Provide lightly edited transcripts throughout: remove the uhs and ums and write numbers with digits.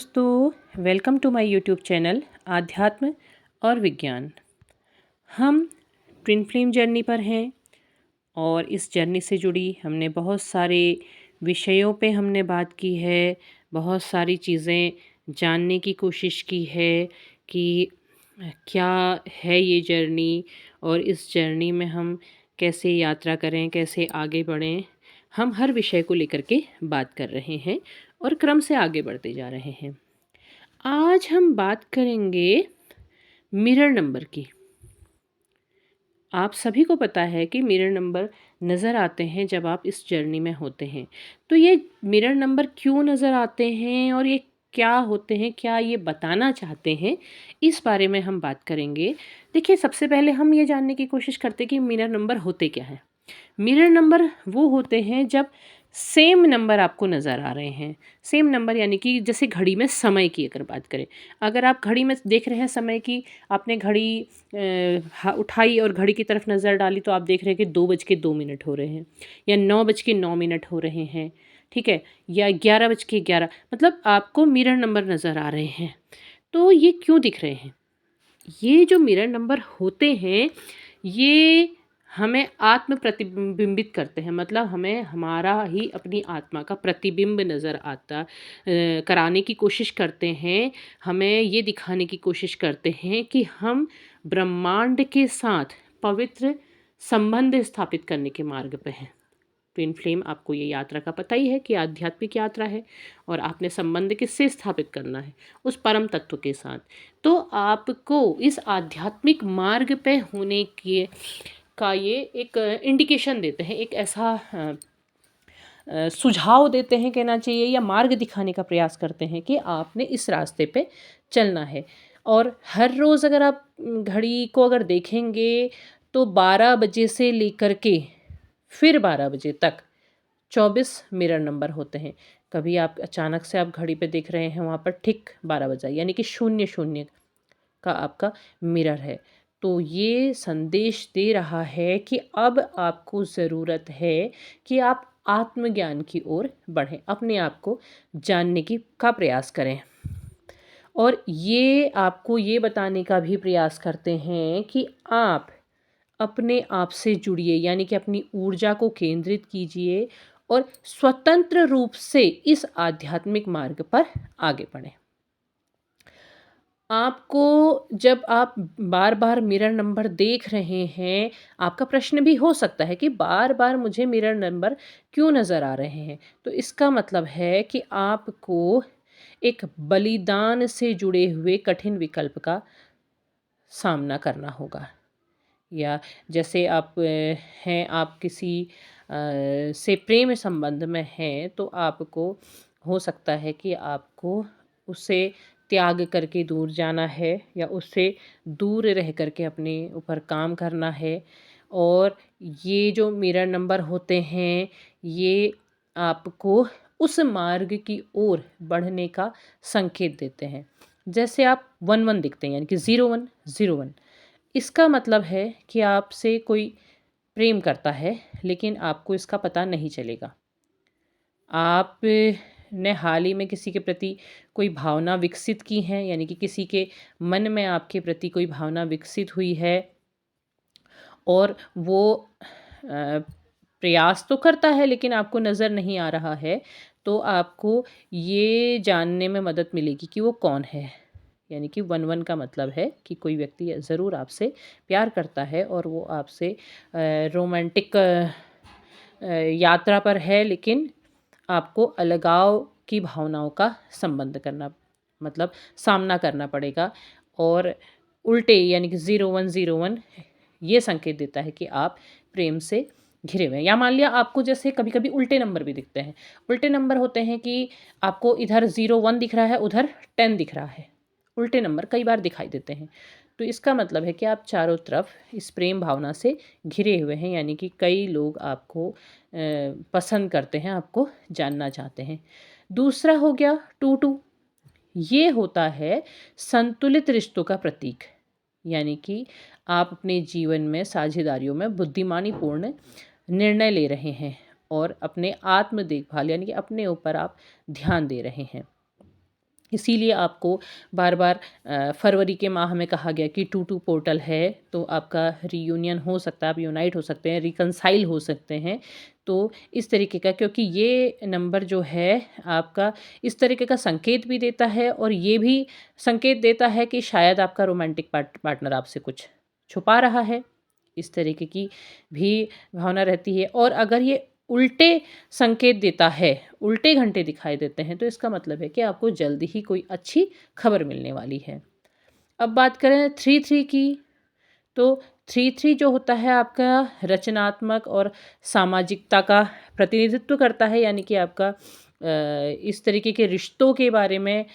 दोस्तों, welcome to my YouTube channel आध्यात्म और विज्ञान। हम ट्विन फ्लेम जर्नी पर हैं और इस जर्नी से जुड़ी हमने बहुत सारे विषयों पे हमने बात की है, बहुत सारी चीज़ें जानने की कोशिश की है कि क्या है ये जर्नी और इस जर्नी में हम कैसे यात्रा करें, कैसे आगे बढ़ें। हम हर विषय को लेकर के बात कर रहे हैं और क्रम से आगे बढ़ते जा रहे हैं। आज हम बात करेंगे मिरर नंबर की। आप सभी को पता है कि मिरर नंबर नज़र आते हैं जब आप इस जर्नी में होते हैं। तो ये मिरर नंबर क्यों नज़र आते हैं और ये क्या होते हैं, क्या ये बताना चाहते हैं, इस बारे में हम बात करेंगे। देखिए, सबसे पहले हम ये जानने की कोशिश करते हैं कि मिरर नंबर होते क्या हैं। मिरर नंबर वो होते हैं जब सेम नंबर आपको नज़र आ रहे हैं। सेम नंबर यानी कि जैसे घड़ी में समय की अगर बात करें, अगर आप घड़ी में देख रहे हैं समय की, आपने घड़ी उठाई और घड़ी की तरफ नज़र डाली तो आप देख रहे हैं कि 2:02 हो रहे हैं या 9:09 हो रहे हैं, ठीक है, या 11:11, मतलब आपको मिरर नंबर नज़र आ रहे हैं। तो ये क्यों दिख रहे हैं? ये जो मिरर नंबर होते हैं, ये हमें आत्म प्रतिबिंबित करते हैं, मतलब हमें हमारा ही अपनी आत्मा का प्रतिबिंब नज़र आता कराने की कोशिश करते हैं। हमें ये दिखाने की कोशिश करते हैं कि हम ब्रह्मांड के साथ पवित्र संबंध स्थापित करने के मार्ग पे हैं। ट्विन फ्लेम, आपको ये यात्रा का पता ही है कि आध्यात्मिक यात्रा है और आपने संबंध किससे स्थापित करना है? उस परम तत्व के साथ। तो आपको इस आध्यात्मिक मार्ग पे होने के का ये एक इंडिकेशन देते हैं, एक ऐसा सुझाव देते हैं कहना चाहिए, या मार्ग दिखाने का प्रयास करते हैं कि आपने इस रास्ते पे चलना है। और हर रोज़ अगर आप घड़ी को अगर देखेंगे तो 12 बजे से लेकर के फिर 12 बजे तक 24 मिरर नंबर होते हैं। कभी आप अचानक से आप घड़ी पे देख रहे हैं, वहाँ पर ठीक 12 बजा, यानी कि 00 का आपका मिरर है। तो ये संदेश दे रहा है कि अब आपको ज़रूरत है कि आप आत्मज्ञान की ओर बढ़ें, अपने आप को जानने का प्रयास करें। और ये आपको ये बताने का भी प्रयास करते हैं कि आप अपने आप से जुड़िए, यानी कि अपनी ऊर्जा को केंद्रित कीजिए और स्वतंत्र रूप से इस आध्यात्मिक मार्ग पर आगे बढ़ें। आपको जब आप बार-बार मिरर नंबर देख रहे हैं, आपका प्रश्न भी हो सकता है कि बार-बार मुझे मिरर नंबर क्यों नज़र आ रहे हैं? तो इसका मतलब है कि आपको एक बलिदान से जुड़े हुए कठिन विकल्प का सामना करना होगा। या जैसे आप हैं, आप किसी से प्रेम संबंध में हैं, तो आपको हो सकता है कि आपको उसे त्याग करके दूर जाना है या उससे दूर रह कर के अपने ऊपर काम करना है। और ये जो मिरर नंबर होते हैं, ये आपको उस मार्ग की ओर बढ़ने का संकेत देते हैं। जैसे आप 11 दिखते हैं, यानी कि 0101, इसका मतलब है कि आपसे कोई प्रेम करता है, लेकिन आपको इसका पता नहीं चलेगा। आपने हाल ही में किसी के प्रति कोई भावना विकसित की है, यानी कि किसी के मन में आपके प्रति कोई भावना विकसित हुई है और वो प्रयास तो करता है लेकिन आपको नज़र नहीं आ रहा है, तो आपको ये जानने में मदद मिलेगी कि वो कौन है। यानी कि 11 का मतलब है कि कोई व्यक्ति ज़रूर आपसे प्यार करता है और वो आपसे रोमांटिक यात्रा पर है, लेकिन आपको अलगाव की भावनाओं का संबंध करना, मतलब सामना करना पड़ेगा। और उल्टे यानी कि 0101 ये संकेत देता है कि आप प्रेम से घिरे हुए हैं। या मान लिया आपको जैसे कभी-कभी उल्टे नंबर भी दिखते हैं। उल्टे नंबर होते हैं कि आपको इधर 01 दिख रहा है, उधर 10 दिख रहा है। उल्टे नंबर कई बार दिखाई देते हैं। तो इसका मतलब है कि आप चारों तरफ इस प्रेम भावना से घिरे हुए हैं, यानी कि कई लोग आपको पसंद करते हैं, आपको जानना चाहते हैं। दूसरा हो गया 22। ये होता है संतुलित रिश्तों का प्रतीक, यानी कि आप अपने जीवन में साझेदारियों में बुद्धिमानीपूर्ण निर्णय ले रहे हैं और अपने आत्म देखभाल, यानी कि अपने ऊपर आप ध्यान दे रहे हैं। इसीलिए आपको बार बार फरवरी के माह में कहा गया कि 2-2 पोर्टल है, तो आपका रीयूनियन हो सकता है, आप यूनाइट हो सकते हैं, रिकंसाइल हो सकते हैं। तो इस तरीके का, क्योंकि ये नंबर जो है आपका इस तरीके का संकेत भी देता है और ये भी संकेत देता है कि शायद आपका रोमांटिक पार्टनर आपसे कुछ छुपा रहा है। इस तरीके की भी भावना रहती है। और अगर ये उल्टे संकेत देता है, उल्टे घंटे दिखाई देते हैं, तो इसका मतलब है कि आपको जल्दी ही कोई अच्छी खबर मिलने वाली है। अब बात करें 3-3 की, तो 3-3 जो होता है आपका रचनात्मक और सामाजिकता का प्रतिनिधित्व करता है, यानी कि आपका इस तरीके के रिश्तों के बारे में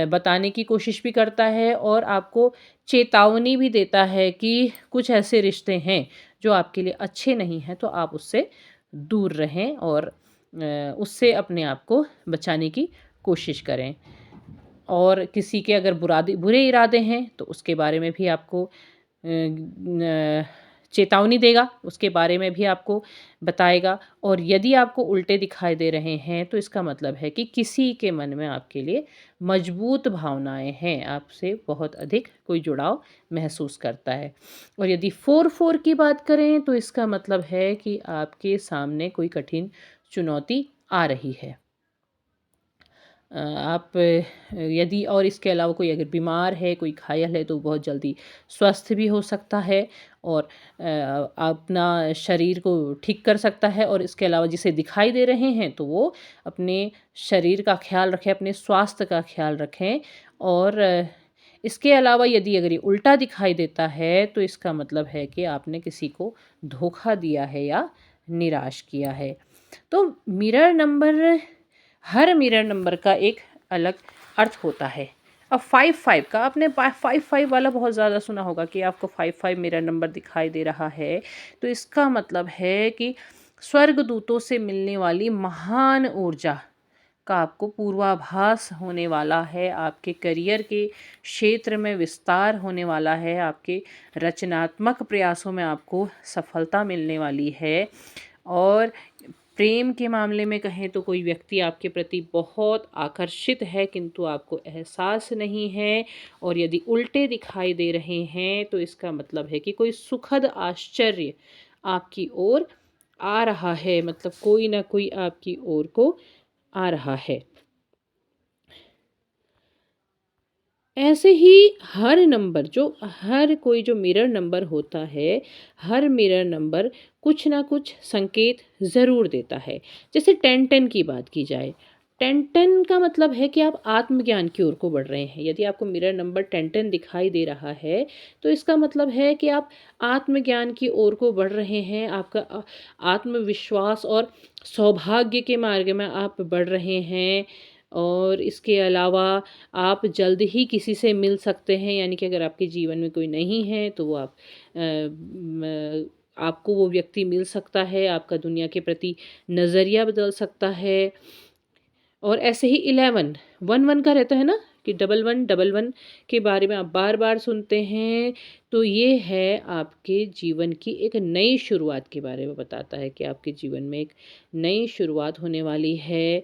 बताने की कोशिश भी करता है और आपको चेतावनी भी देता है कि कुछ ऐसे रिश्ते हैं जो आपके लिए अच्छे नहीं हैं, तो आप उससे दूर रहें और उससे अपने आप को बचाने की कोशिश करें। और किसी के अगर बुरे इरादे हैं तो उसके बारे में भी आपको चेतावनी देगा, उसके बारे में भी आपको बताएगा। और यदि आपको उल्टे दिखाई दे रहे हैं तो इसका मतलब है कि किसी के मन में आपके लिए मजबूत भावनाएं हैं, आपसे बहुत अधिक कोई जुड़ाव महसूस करता है। और यदि 4-4 की बात करें तो इसका मतलब है कि आपके सामने कोई कठिन चुनौती आ रही है। आप यदि और इसके अलावा कोई अगर बीमार है, कोई घायल है, तो बहुत जल्दी स्वस्थ भी हो सकता है और अपना शरीर को ठीक कर सकता है। और इसके अलावा जिसे दिखाई दे रहे हैं तो वो अपने शरीर का ख्याल रखें, अपने स्वास्थ्य का ख्याल रखें। और इसके अलावा यदि अगर ये उल्टा दिखाई देता है तो इसका मतलब है कि आपने किसी को धोखा दिया है या निराश किया है। तो मिरर नंबर, हर मिरर नंबर का एक अलग अर्थ होता है। अब 5-5 का आपने 5-5 वाला बहुत ज़्यादा सुना होगा कि आपको 5-5 मिरर नंबर दिखाई दे रहा है, तो इसका मतलब है कि स्वर्गदूतों से मिलने वाली महान ऊर्जा का आपको पूर्वाभास होने वाला है, आपके करियर के क्षेत्र में विस्तार होने वाला है, आपके रचनात्मक प्रयासों में आपको सफलता मिलने वाली है। और प्रेम के मामले में कहें तो कोई व्यक्ति आपके प्रति बहुत आकर्षित है किंतु आपको एहसास नहीं है। और यदि उल्टे दिखाई दे रहे हैं तो इसका मतलब है कि कोई सुखद आश्चर्य आपकी ओर आ रहा है, मतलब कोई ना कोई आपकी ओर को आ रहा है। ऐसे ही हर नंबर जो हर कोई जो मिरर नंबर होता है, हर मिरर नंबर कुछ ना कुछ संकेत ज़रूर देता है। जैसे 10-10 की बात की जाए, 10-10 का मतलब है कि आप आत्मज्ञान की ओर को बढ़ रहे हैं। यदि आपको मिरर नंबर 10-10 दिखाई दे रहा है तो इसका मतलब है कि आप आत्मज्ञान की ओर को बढ़ रहे हैं। आपका आत्मविश्वास और सौभाग्य के मार्ग में आप बढ़ रहे हैं। और इसके अलावा आप जल्द ही किसी से मिल सकते हैं, यानी कि अगर आपके जीवन में कोई नहीं है तो वो आपको वो व्यक्ति मिल सकता है, आपका दुनिया के प्रति नज़रिया बदल सकता है। और ऐसे ही 11 1-1 का रहता है ना कि 11-11 के बारे में आप बार बार सुनते हैं, तो ये है आपके जीवन की एक नई शुरुआत के बारे में बताता है कि आपके जीवन में एक नई शुरुआत होने वाली है।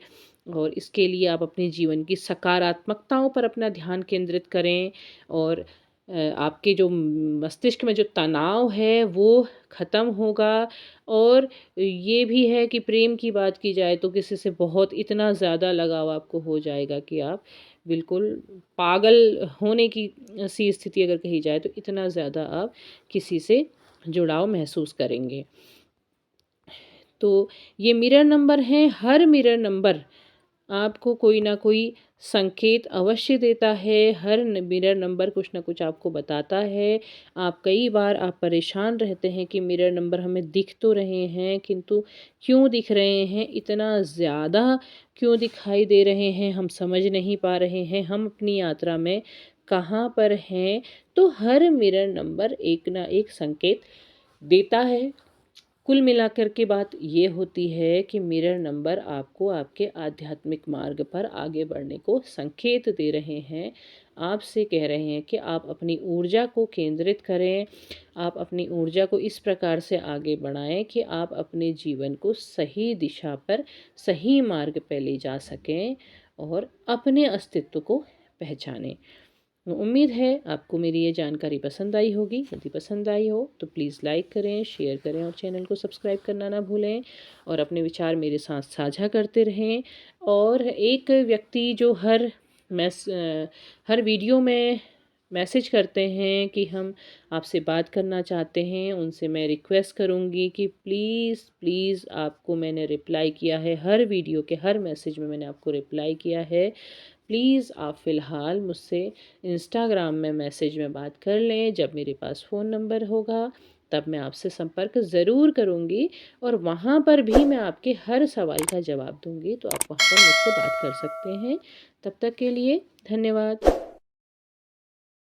और इसके लिए आप अपने जीवन की सकारात्मकताओं पर अपना ध्यान केंद्रित करें। और आपके जो मस्तिष्क में जो तनाव है वो ख़त्म होगा। और ये भी है कि प्रेम की बात की जाए तो किसी से बहुत इतना ज़्यादा लगाव आपको हो जाएगा कि आप बिल्कुल पागल होने की सी स्थिति अगर कही जाए तो इतना ज़्यादा आप किसी से जुड़ाव महसूस करेंगे। तो ये मिरर नंबर हैं, हर मिरर नंबर आपको कोई ना कोई संकेत अवश्य देता है। हर मिरर नंबर कुछ ना कुछ आपको बताता है। आप कई बार आप परेशान रहते हैं कि मिरर नंबर हमें दिख तो रहे हैं किंतु क्यों दिख रहे हैं, इतना ज़्यादा क्यों दिखाई दे रहे हैं, हम समझ नहीं पा रहे हैं, हम अपनी यात्रा में कहाँ पर हैं। तो हर मिरर नंबर एक ना एक संकेत देता है। कुल मिलाकर के बात ये होती है कि मिरर नंबर आपको आपके आध्यात्मिक मार्ग पर आगे बढ़ने को संकेत दे रहे हैं। आपसे कह रहे हैं कि आप अपनी ऊर्जा को केंद्रित करें, आप अपनी ऊर्जा को इस प्रकार से आगे बढ़ाएं कि आप अपने जीवन को सही दिशा पर, सही मार्ग पर ले जा सकें। और अपने अस्तित्व को पहचानें। उम्मीद है आपको मेरी ये जानकारी पसंद आई होगी। यदि पसंद आई हो तो प्लीज़ लाइक करें, शेयर करें और चैनल को सब्सक्राइब करना ना भूलें और अपने विचार मेरे साथ साझा करते रहें। और एक व्यक्ति जो हर वीडियो में मैसेज करते हैं कि हम आपसे बात करना चाहते हैं, उनसे मैं रिक्वेस्ट करूँगी कि प्लीज़ प्लीज़, आपको मैंने रिप्लाई किया है, हर वीडियो के हर मैसेज में मैंने आपको रिप्लाई किया है। प्लीज़ आप फ़िलहाल मुझसे इंस्टाग्राम में मैसेज में बात कर लें। जब मेरे पास फ़ोन नंबर होगा तब मैं आपसे संपर्क ज़रूर करूँगी और वहाँ पर भी मैं आपके हर सवाल का जवाब दूँगी, तो आप वहाँ पर मुझसे बात कर सकते हैं। तब तक के लिए धन्यवाद।